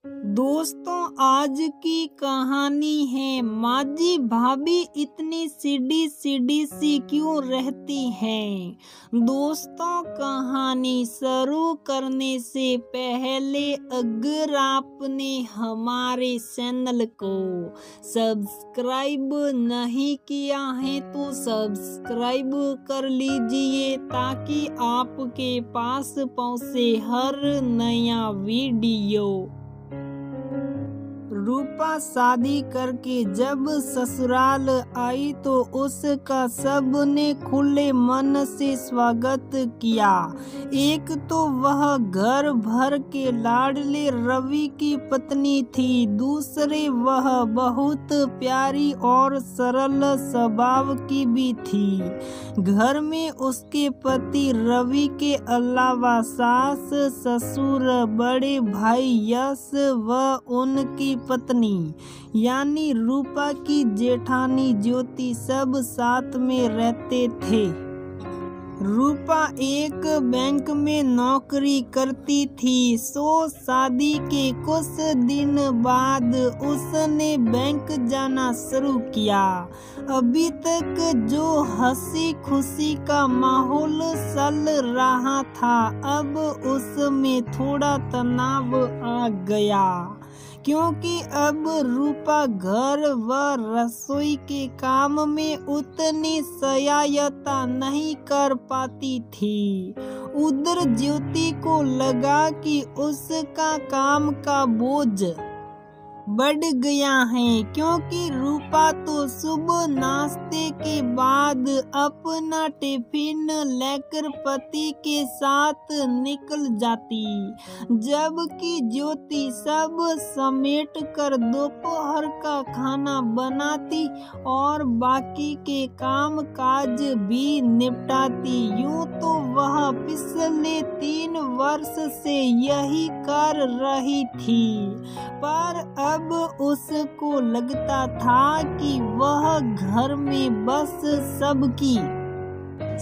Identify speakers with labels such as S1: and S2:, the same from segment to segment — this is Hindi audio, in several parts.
S1: दोस्तों, आज की कहानी है माजी भाभी इतनी सीधी सीधी सी क्यों रहती हैं। दोस्तों, कहानी शुरू करने से पहले अगर आपने हमारे चैनल को सब्सक्राइब नहीं किया है तो सब्सक्राइब कर लीजिए ताकि आपके पास पहुंचे हर नया वीडियो। रूपा शादी करके जब ससुराल आई तो उसका सबने खुले मन से स्वागत किया। एक तो वह घर भर के लाडले रवि की पत्नी थी, दूसरे वह बहुत प्यारी और सरल स्वभाव की भी थी। घर में उसके पति रवि के अलावा सास, ससुर, बड़े भाई यश व उनकी पत्नी यानी रूपा की जेठानी ज्योति सब साथ में रहते थे। रूपा एक बैंक में नौकरी करती थी। शादी के कुछ दिन बाद उसने बैंक जाना शुरू किया। अभी तक जो हंसी खुशी का माहौल चल रहा था, अब उसमें थोड़ा तनाव आ गया क्योंकि अब रूपा घर व रसोई के काम में उतनी सहायता नहीं कर पाती थी। उधर ज्योति को लगा कि उसका काम का बोझ बढ़ गया है क्योंकि रूपा तो सुबह नाश्ते के बाद अपना टिफिन लेकर पति के साथ निकल जाती, जबकि ज्योति सब समेट कर दोपहर का खाना बनाती और बाकी के काम काज भी निपटाती। यूं तो वह पिछले 3 वर्ष से यही कर रही थी, पर अब उसको लगता था कि वह घर में बस सबकी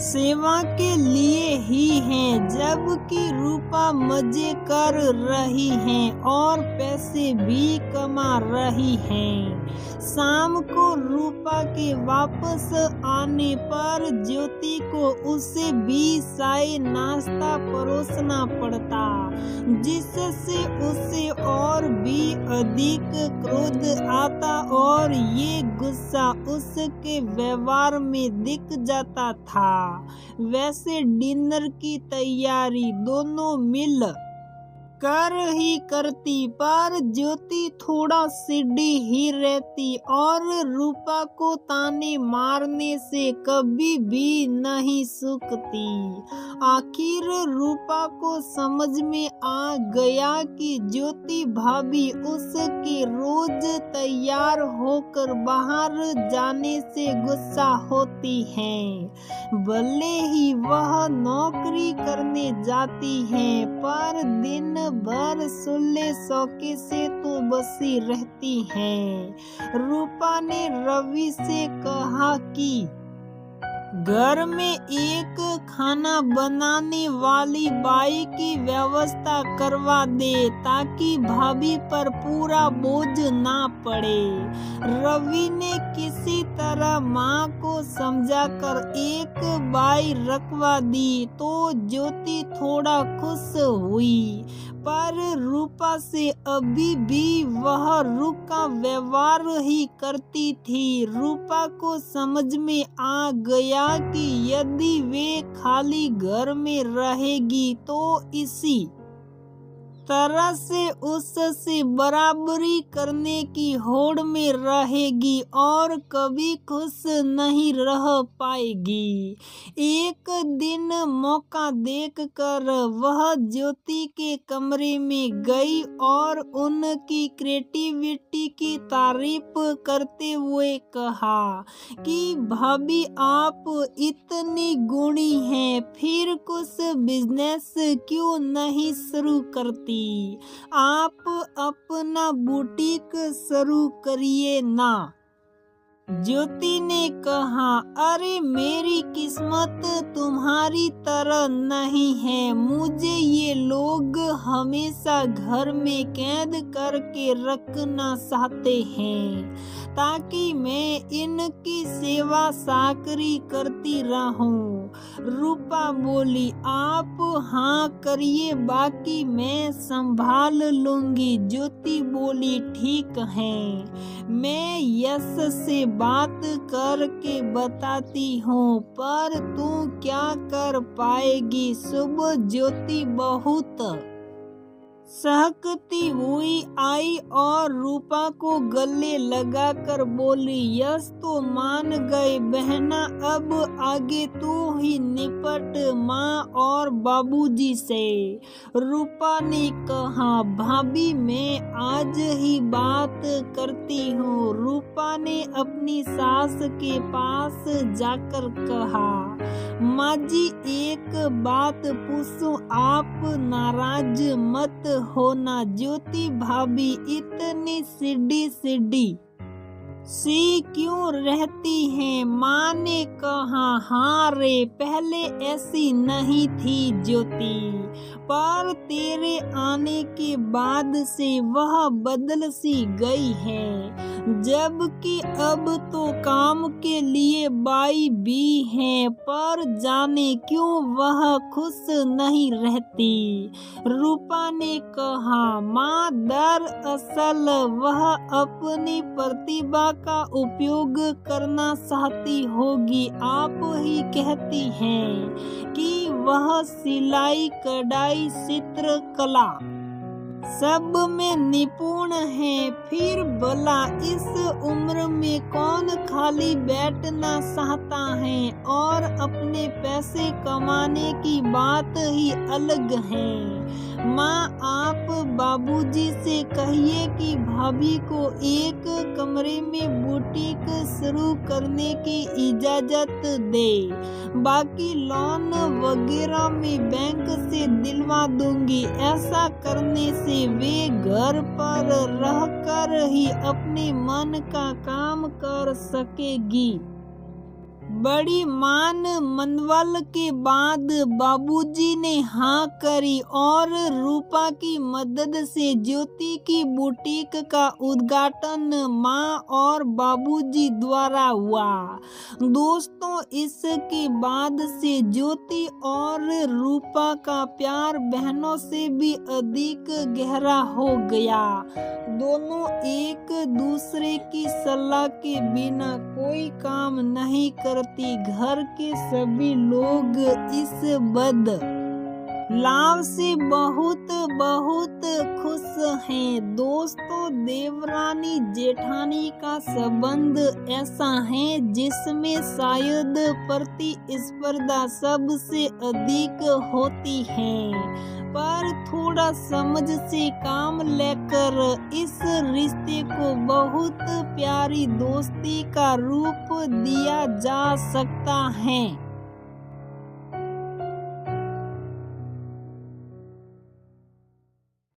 S1: सेवा के लिए ही है, जबकि रूपा मजे कर रही है और पैसे भी कमा रही है। शाम को रूपा के वापस आने पर ज्योति को उसे भी चाय नाश्ता परोसना पड़ता, जिससे उसे और भी अधिक क्रोध आता और ये गुस्सा उसके व्यवहार में दिख जाता था। वैसे डिनर की तैयारी दोनों मिल कर ही करती, पर ज्योति थोड़ा सीधी ही रहती और रूपा को ताने मारने से कभी भी नहीं सूखती। आखिर रूपा को समझ में आ गया कि ज्योति भाभी उसके रोज तैयार होकर बाहर जाने से गुस्सा होती हैं। भले ही वह नौकरी करने जाती हैं, पर दिन भर सुल्ले शौके से तो बसी रहती हैं। रूपा ने रवि से कहा कि घर में एक खाना बनाने वाली बाई की व्यवस्था करवा दे ताकि भाभी पर पूरा बोझ ना पड़े। रवि ने किसी तरह माँ को समझाकर एक बाई रखवा दी तो ज्योति थोड़ा खुश हुई, पर रूपा से अभी भी वह रूखा व्यवहार ही करती थी। रूपा को समझ में आ गया कि यदि वे खाली घर में रहेगी तो इसी तरह से उससे बराबरी करने की होड़ में रहेगी और कभी खुश नहीं रह पाएगी। एक दिन मौका देखकर वह ज्योति के कमरे में गई और उनकी क्रिएटिविटी की तारीफ करते हुए कहा कि भाभी आप इतनी गुणी हैं, फिर कुछ बिजनेस क्यों नहीं शुरू करती? आप अपना बुटीक शुरू करिए ना। ज्योति ने कहा, अरे मेरी किस्मत तुम्हारी तरह नहीं है। मुझे ये लोग हमेशा घर में कैद करके रखना चाहते हैं ताकि मैं इनकी सेवा साकरी करती रहूं। रूपा बोली, आप हाँ करिए, बाकी मैं संभाल लूंगी। ज्योति बोली, ठीक है, मैं यश से बात करके बताती हूँ, पर तू क्या कर पाएगी? सुबह ज्योति बहुत सहकती हुई आई और रूपा को गले लगाकर बोली, यश तो मान गए बहना, अब आगे तू ही निपट माँ और बाबूजी से। रूपा ने कहा, भाभी मैं आज ही बात करती हूँ। रूपा ने अपनी सास के पास जाकर कहा, माँ जी एक बात पूछूं, आप नाराज मत होना। ज्योति भाभी इतनी सीधी सी क्यों रहती हैं? माँ ने कहा, हाँ रे, पहले ऐसी नहीं थी ज्योति, पर तेरे आने के बाद से वह बदल सी गई है। जबकि अब तो काम के लिए बाई भी है, पर जाने क्यों वह खुश नहीं रहती। रूपा ने कहा, माँ दरअसल वह अपनी प्रतिभा का उपयोग करना चाहती होगी। आप ही कहती हैं कि वह सिलाई कढ़ाई चित्रकला सब में निपुण है, फिर भला इस उम्र में कौन खाली बैठना चाहता है? और अपने पैसे कमाने की बात ही अलग है। माँ आप बाबूजी से कहिए कि भाभी को एक कमरे में बुटीक शुरू करने की इजाजत दे, बाकी लोन वगैरह में बैंक से दिलवा दूंगी। ऐसा करने से वे घर पर रहकर ही अपने मन का काम कर सकेगी। बड़ी मान मनवल के बाद बाबूजी ने हाँ करी और रूपा की मदद से ज्योति की बुटीक का उद्घाटन माँ और बाबूजी द्वारा हुआ। दोस्तों, इसके बाद से ज्योति और रूपा का प्यार बहनों से भी अधिक गहरा हो गया। दोनों एक दूसरे की सलाह के बिना कोई काम नहीं करती। घर के सभी लोग इस बदलाव से बहुत खुश हैं। दोस्तों, देवरानी जेठानी का संबंध ऐसा है जिसमें शायद प्रतिस्पर्धा सबसे अधिक होती है, पर थोड़ा समझ से काम लेकर इस रिश्ते को बहुत प्यारी दोस्ती का रूप दिया जा सकता है।